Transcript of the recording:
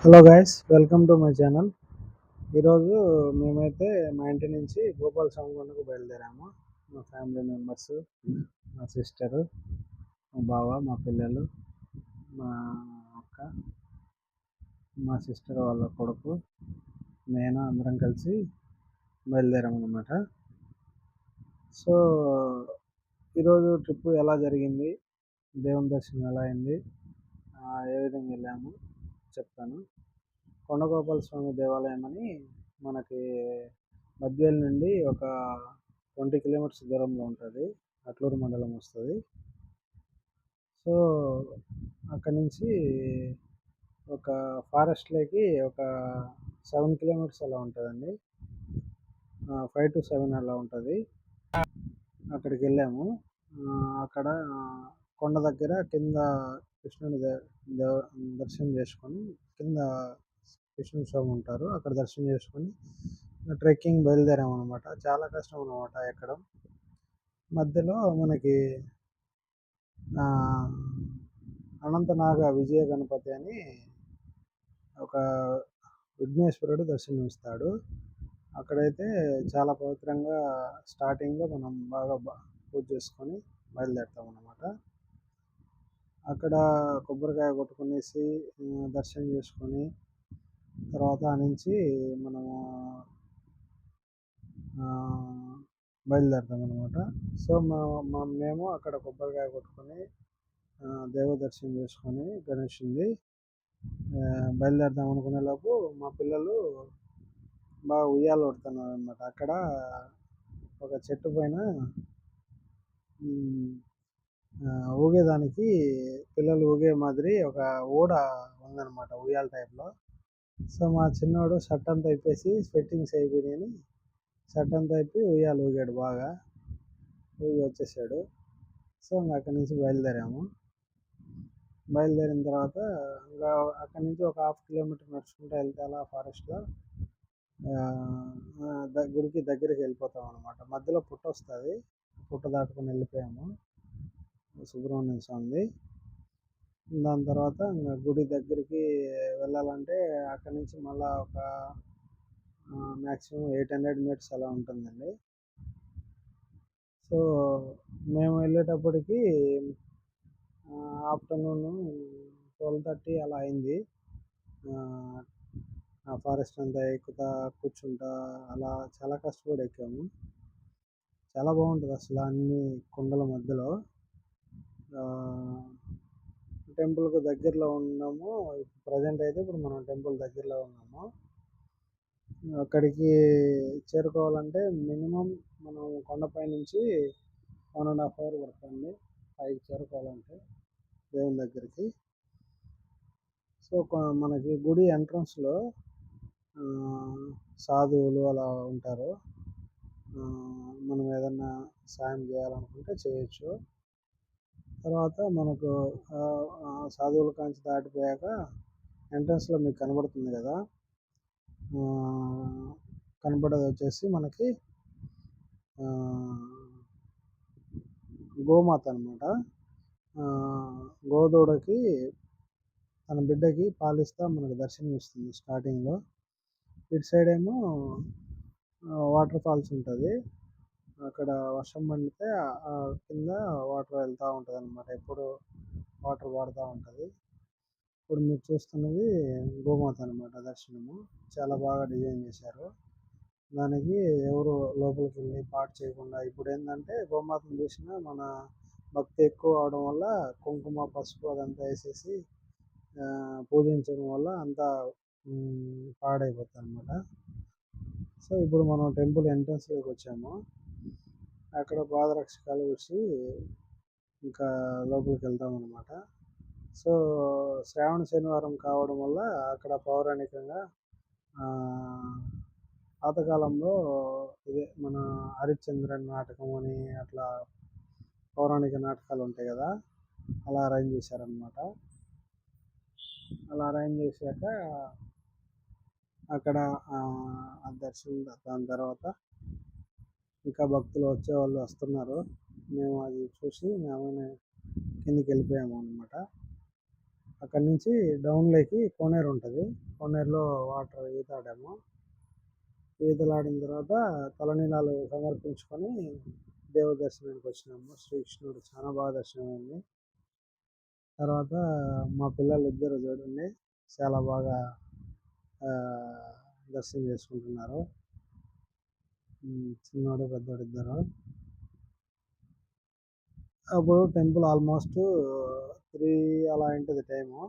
Hello guys, welcome to my channel. ఈరోజు మేమైతే మా ఇంటి నుంచి గోపాల స్వామి బయలుదేరాము. మా ఫ్యామిలీ మెంబర్స్, మా సిస్టరు, మా బావ, మా పిల్లలు, మా అక్క, మా సిస్టర్ వాళ్ళ కొడుకు, నేను అందరం కలిసి బయలుదేరాము అనమాట. సో ఈరోజు ట్రిప్ ఎలా జరిగింది, దేవుని దర్శనం ఎలా అయింది, ఏ విధంగా వెళ్ళాము చెప్తాను. కొండగోపాల స్వామి దేవాలయం అని మనకి బద్వేలు నుండి ఒక 20 కిలోమీటర్స్ దూరంలో ఉంటుంది. అట్లూరు మండలం వస్తుంది. సో అక్కడి నుంచి ఒక ఫారెస్ట్లోకి ఒక 7 కిలోమీటర్స్ అలా ఉంటుందండి. 5 to 7 అలా ఉంటుంది. అక్కడికి వెళ్ళాము. అక్కడ కొండ దగ్గర కింద కృష్ణుని దర్శనం చేసుకొని, కింద కృష్ణుని స్వామి ఉంటారు, అక్కడ దర్శనం చేసుకొని ట్రెక్కింగ్ బయలుదేరాము అనమాట. చాలా కష్టం అనమాట ఎక్కడం. మధ్యలో మనకి అనంతనాగ విజయ గణపతి అని ఒక విఘ్నేశ్వరుడు దర్శనమిస్తాడు. అక్కడైతే చాలా పవిత్రంగా స్టార్టింగ్లో మనం బాగా పూజ చేసుకొని బయలుదేరుతాం అన్నమాట. అక్కడ కొబ్బరికాయ కొట్టుకునేసి దర్శనం చేసుకొని తర్వాత నుంచి మనము బయలుదేరుతాం అనమాట. సో మేము అక్కడ కొబ్బరికాయ కొట్టుకొని దేవ దర్శనం చేసుకొని గణేషుని బయలుదేరుదాం అనుకునే లోపు మా పిల్లలు బాగా ఉయ్యాలు పడుతున్నారు అనమాట. అక్కడ ఒక చెట్టు పైన ఊగేదానికి పిల్లలు ఊగే మాదిరి ఒక ఊడ ఉందన్నమాట, ఉయ్యాల టైప్లో. సో మా చిన్నోడు షర్ట్ అంతా ఇప్పేసి స్వెట్టింగ్స్ అయిపోయినాయని షర్ట్ అంతా ఇప్పి ఉయ్యాలు ఊగాడు, బాగా ఊగి వచ్చేసాడు. సో ఇంకా అక్కడి నుంచి బయలుదేరిన తర్వాత ఇంకా అక్కడి నుంచి ఒక 1/2 కిలోమీటర్ నడుచుకుంటూ వెళ్తే అలా ఫారెస్ట్లో గుడికి దగ్గరికి వెళ్ళిపోతాం అనమాట. మధ్యలో పుట్ట వస్తుంది, పుట్ట దాటుకొని వెళ్ళిపోయాము సుబ్రహ్మణ్య స్వామిది. దాని తర్వాత ఇంకా గుడి దగ్గరికి వెళ్ళాలంటే అక్కడి నుంచి మళ్ళీ ఒక మ్యాక్సిమం 800 మీటర్స్ అలా ఉంటుందండి. సో మేము వెళ్ళేటప్పటికి ఆఫ్టర్నూన్ 12:30 అలా అయింది. ఆ ఫారెస్ట్ అంతా ఎక్కుతా కూర్చుంటా అలా చాలా కష్టపడి ఎక్కాము. చాలా బాగుంటుంది అసలు, అన్ని కొండల మధ్యలో. టెంపుల్కు దగ్గరలో ఉన్నాము. ప్రజెంట్ అయితే ఇప్పుడు మనం టెంపుల్ దగ్గరలో ఉన్నాము. అక్కడికి చేరుకోవాలంటే మినిమం మనం కొండపై నుంచి 1.5 hour పడుతుంది పైకి చేరుకోవాలంటే దేవుని దగ్గరికి. సో మనకి గుడి ఎంట్రన్స్లో సాధువులు అలా ఉంటారు. మనం ఏదన్నా సాయం చేయాలనుకుంటే చేయొచ్చు. తర్వాత మనకు సాధువుల కాంచి దాటిపోయాక ఎంట్రన్స్లో మీకు కనబడుతుంది కదా, కనబడేది వచ్చేసి మనకి గోమాత అనమాట. గోదూడకి తన బిడ్డకి పాలిస్తా మనకు దర్శనం ఇస్తుంది స్టార్టింగ్లో. ఇటు సైడ్ ఏమో వాటర్ ఫాల్స్ ఉంటుంది. అక్కడ వర్షం పడితే కింద వాటర్ వెళ్తూ ఉంటుంది అనమాట, ఎప్పుడు వాటర్ పడుతూ ఉంటుంది. ఇప్పుడు మీరు చూస్తున్నది గోమాత అనమాట దర్శనము. చాలా బాగా డిజైన్ చేశారు. దానికి ఎవరు లోపలికి వెళ్ళి పాటు చేయకుండా, ఇప్పుడు ఏంటంటే గోమాతను చూసినా మన భక్తి ఎక్కువ అవడం వల్ల కుంకుమ పసుపు అదంతా వేసేసి పూజించడం వల్ల అంతా పాడైపోతుంది అనమాట. సో ఇప్పుడు మనం టెంపుల్ ఎంట్రన్స్లోకి వచ్చాము. అక్కడ పాదరక్షకాలు వేసి ఇంకా లోపలికి వెళ్తాం అనమాట. సో శ్రావణ శనివారం కావడం వల్ల అక్కడ పౌరాణికంగా పాతకాలంలో ఇదే మన హరిశ్చంద్రన్ నాటకం అని అట్లా పౌరాణిక నాటకాలు ఉంటాయి కదా, అలా అరేంజ్ చేశారనమాట. అలా అరేంజ్ చేశాక అక్కడ దర్శనం, దాని తర్వాత ఇంకా భక్తులు వచ్చేవాళ్ళు వస్తున్నారు. మేము అది చూసి మేము కిందికి వెళ్ళిపోయాము అనమాట. అక్కడి నుంచి డౌన్లోకి కోనేరు ఉంటుంది. కోనేరులో వాటర్ ఈత ఆడాము. ఈతలాడిన తర్వాత తలనీలాలు సమర్పించుకొని దేవుడి దర్శనానికి వచ్చినాము. శ్రీకృష్ణుడు చాలా బాగా దర్శనమైంది. తర్వాత మా పిల్లలు ఇద్దరు చూడండి చాలా బాగా దర్శనం చేసుకుంటున్నారు. చిన్నోడు పెద్దోడు ఇద్దరు. అప్పుడు టెంపుల్ ఆల్మోస్ట్ 3 అలా ఉంటుంది టైము.